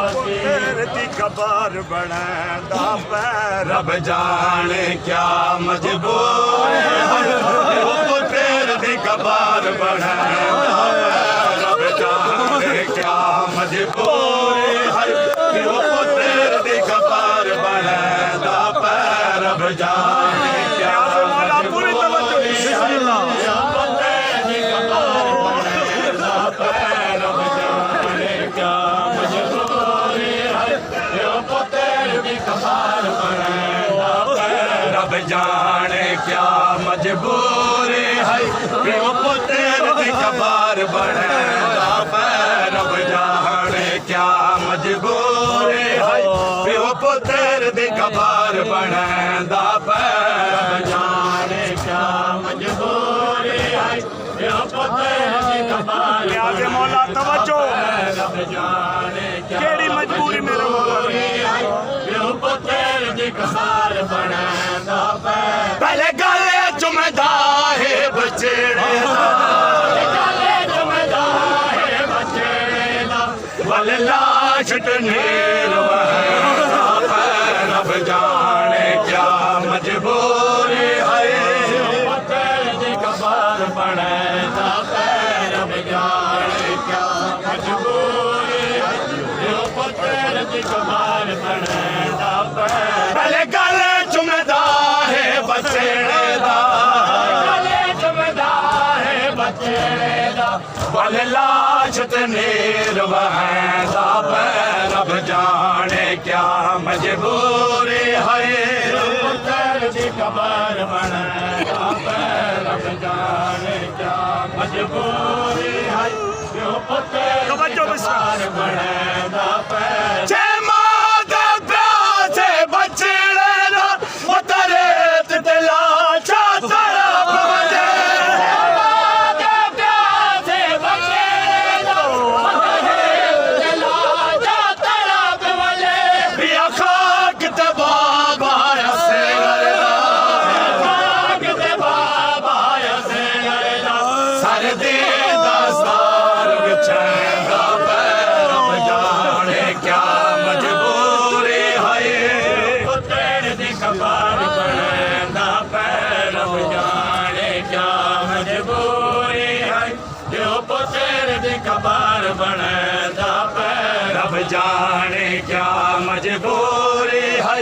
तेरे दी खबर बनांदा पैर रब जाने क्या मजबूर तेरे दी खबर बनांदा पैर रब जाने क्या मजबूर तेरे दी खबर बनांदा पैर रब जाने क्या पूरी तवज्जो रब जाने क्या मजबूर है प्यो पुत्र दी खबर बनांदा पैर रब जाने क्या मजबूर है प्यो पुत्र दी खबर बनांदा पैर रब जाने क्या मजबूर है प्यो पुत्र दी खबर लिहाज़े मौला तवज्जो रब जाने क्या केड़ी मजबूरी मेरे मौला प्यो पुत्र दी खबर बनांदा पहले गले चुमदा है बचड़े गले चुमदा है बचड़े वल लाश टनेर रब जाने क्या मजबूर है पुत्र दी खबर बनांदा रब जाने क्या मजबूर है पुत्र दी खबर बनांदा पहले गले चुमदा है बचड़े दा गले चुमदा है बचड़े दा वल लाश तनेर वहदा पैर रब जाने क्या मजबूर है पुत्र दी खबर बनांदा पैर रब जाने क्या मजबूर है पुत्र तवज्जो दी खबर बनांदा पैर खबर बनांदा पैर रब जाने क्या मजबूर है।